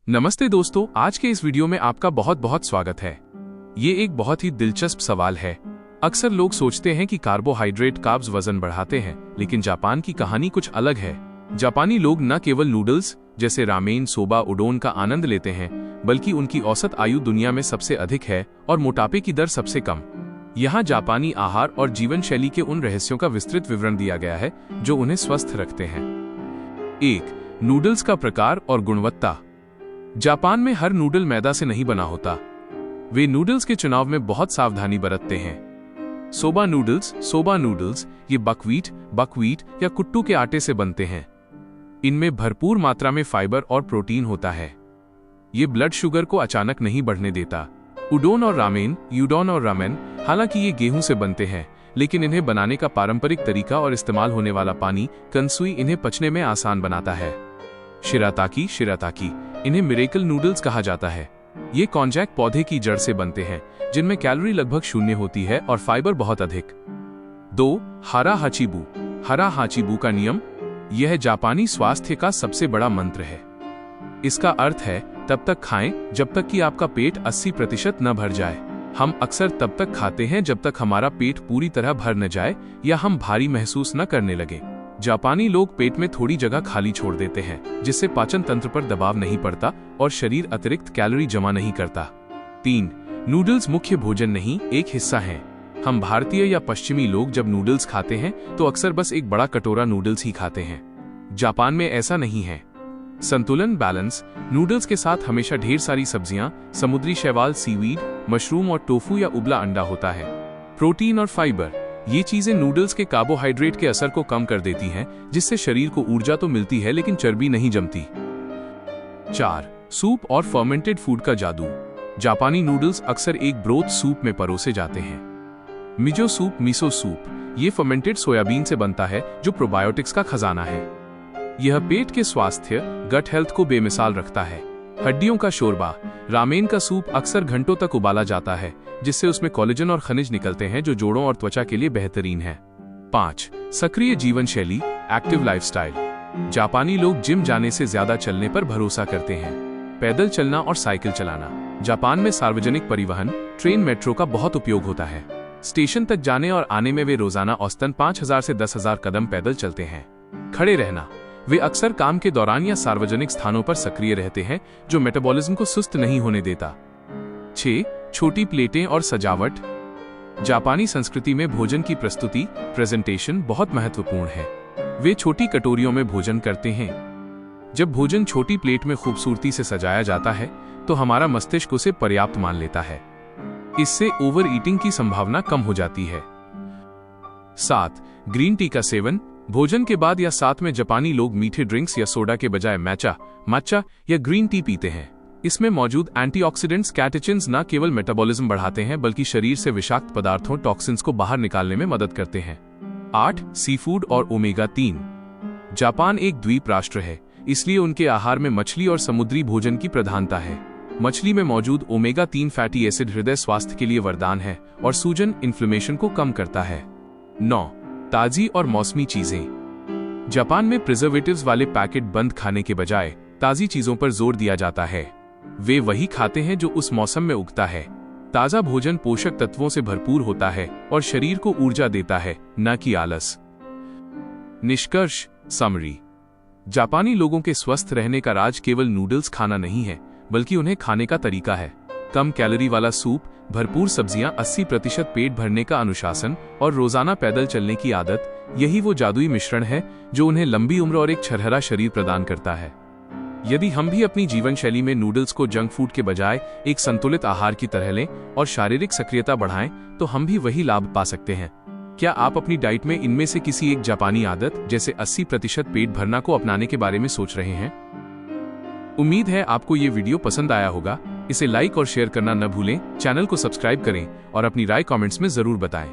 नमस्ते दोस्तों, आज के इस वीडियो में आपका बहुत बहुत स्वागत है। ये एक बहुत ही दिलचस्प सवाल है। अक्सर लोग सोचते हैं कि कार्बोहाइड्रेट कार्ब्स वजन बढ़ाते हैं, लेकिन जापान की कहानी कुछ अलग है। जापानी लोग न केवल नूडल्स जैसे रामेन, सोबा, उडोन का आनंद लेते हैं, बल्कि उनकी औसत आयु दुनिया में सबसे अधिक है और मोटापे की दर सबसे कम। यहाँ जापानी आहार और जीवन शैली के उन रहस्यों का विस्तृत विवरण दिया गया है जो उन्हें स्वस्थ रखते हैं। 1. नूडल्स का प्रकार और गुणवत्ता। जापान में हर नूडल मैदा से नहीं बना होता। वे नूडल्स के चुनाव में बहुत सावधानी बरतते हैं। सोबा नूडल्स ये बकव्हीट या कुट्टू के आटे से बनते हैं। इनमें भरपूर मात्रा में फाइबर और प्रोटीन होता है। ये ब्लड शुगर को अचानक नहीं बढ़ने देता। उडोन और रामेन, हालांकि ये गेहूं से बनते हैं, लेकिन इन्हें बनाने का पारंपरिक तरीका और इस्तेमाल होने वाला पानी कंसुई इन्हें पचने में आसान बनाता है। शिराताकी, इन्हें मिरेकल नूडल्स कहा जाता है। ये कॉन्जैक पौधे की जड़ से बनते हैं, जिनमें कैलोरी लगभग 0 होती है और फाइबर बहुत अधिक। 2. हरा हाचीबू का नियम। यह जापानी स्वास्थ्य का सबसे बड़ा मंत्र है। इसका अर्थ है तब तक खाएं जब तक कि आपका पेट 80% न भर जाए। हम अक्सर तब तक खाते हैं जब तक हमारा पेट पूरी तरह भर न जाए या हम भारी महसूस न करने लगे। जापानी लोग पेट में थोड़ी जगह खाली छोड़ देते हैं, जिससे पाचन तंत्र पर दबाव नहीं पड़ता और शरीर अतिरिक्त कैलोरी जमा नहीं करता। 3. नूडल्स मुख्य भोजन नहीं, एक हिस्सा हैं। हम भारतीय या पश्चिमी लोग जब नूडल्स खाते हैं तो अक्सर बस एक बड़ा कटोरा नूडल्स ही खाते हैं। जापान में ऐसा नहीं है। संतुलन, बैलेंस। नूडल्स के साथ हमेशा ढेर सारी सब्जियां, समुद्री शैवाल, सीवीड, मशरूम और टोफू या उबला अंडा होता है। प्रोटीन और फाइबर, ये चीजें नूडल्स के कार्बोहाइड्रेट के असर को कम कर देती हैं, जिससे शरीर को ऊर्जा तो मिलती है लेकिन चर्बी नहीं जमती। 4. सूप और फर्मेंटेड फूड का जादू। जापानी नूडल्स अक्सर एक ब्रोथ सूप में परोसे जाते हैं। मिसो सूप, ये फर्मेंटेड सोयाबीन से बनता है, जो प्रोबायोटिक्स का खजाना है। यह पेट के स्वास्थ्य, गट हेल्थ को बेमिसाल रखता है। हड्डियों का शोरबा। रामेन का सूप अक्सर घंटों तक उबाला जाता है, जिससे उसमें कोलेजन और खनिज निकलते हैं जो जोड़ों और त्वचा के लिए बेहतरीन है। 5. सक्रिय जीवन शैली, एक्टिव लाइफस्टाइल। जापानी लोग जिम जाने से ज्यादा चलने पर भरोसा करते हैं। पैदल चलना और साइकिल चलाना। जापान में सार्वजनिक परिवहन, ट्रेन, मेट्रो का बहुत उपयोग होता है। स्टेशन तक जाने और आने में वे रोजाना औसतन 5000 से 10,000 कदम पैदल चलते हैं। खड़े रहना। वे अक्सर काम के दौरान या सार्वजनिक स्थानों पर सक्रिय रहते हैं, जो मेटाबॉलिज्म को सुस्त नहीं होने देता। 6. छोटी प्लेटें और सजावट। जापानी संस्कृति में भोजन की प्रस्तुति, प्रेजेंटेशन बहुत महत्वपूर्ण है। वे छोटी कटोरियों में भोजन करते हैं। जब भोजन छोटी प्लेट में खूबसूरती से सजाया जाता है, तो हमारा मस्तिष्क उसे पर्याप्त मान लेता है। इससे ओवर ईटिंग की संभावना कम हो जाती है। 7. ग्रीन टी का सेवन। भोजन के बाद या साथ में जापानी लोग मीठे ड्रिंक्स या सोडा के बजाय मैचा या ग्रीन टी पीते हैं। इसमें मौजूद एंटीऑक्सीडेंट्स, कैटेचिन्स न केवल मेटाबॉलिज्म बढ़ाते हैं, बल्कि शरीर से विषाक्त पदार्थों, टॉक्सिन्स को बाहर निकालने में मदद करते हैं। 8. सी फूड और ओमेगा 3। जापान एक द्वीप राष्ट्र है, इसलिए उनके आहार में मछली और समुद्री भोजन की प्रधानता है। मछली में मौजूद ओमेगा 3 फैटी एसिड हृदय स्वास्थ्य के लिए वरदान है और सूजन, इन्फ्लेमेशन को कम करता है। 9. ताजी और मौसमी चीजें। जापान में प्रिजर्वेटिव्स वाले पैकेट बंद खाने के बजाय ताजी चीजों पर जोर दिया जाता है। वे वही खाते हैं जो उस मौसम में उगता है। ताजा भोजन पोषक तत्वों से भरपूर होता है और शरीर को ऊर्जा देता है, न कि आलस। निष्कर्ष, समरी। जापानी लोगों के स्वस्थ रहने का राज केवल नूडल्स खाना नहीं है, बल्कि उन्हें खाने का तरीका है। कम कैलोरी वाला सूप, भरपूर सब्जियां, 80% पेट भरने का अनुशासन और रोजाना पैदल चलने की आदत, यही वो जादुई मिश्रण है जो उन्हें लंबी उम्र और एक छरहरा शरीर प्रदान करता है। यदि हम भी अपनी जीवन शैली में नूडल्स को जंक फूड के बजाय एक संतुलित आहार की तरह लें और शारीरिक सक्रियता बढ़ाएं, तो हम भी वही लाभ पा सकते हैं। क्या आप अपनी डाइट में इनमें से किसी एक जापानी आदत, जैसे 80% पेट भरना को अपनाने के बारे में सोच रहे हैं? उम्मीद है आपको ये वीडियो पसंद आया होगा। इसे लाइक और शेयर करना न भूलें, चैनल को सब्सक्राइब करें और अपनी राय कमेंट्स में जरूर बताएं।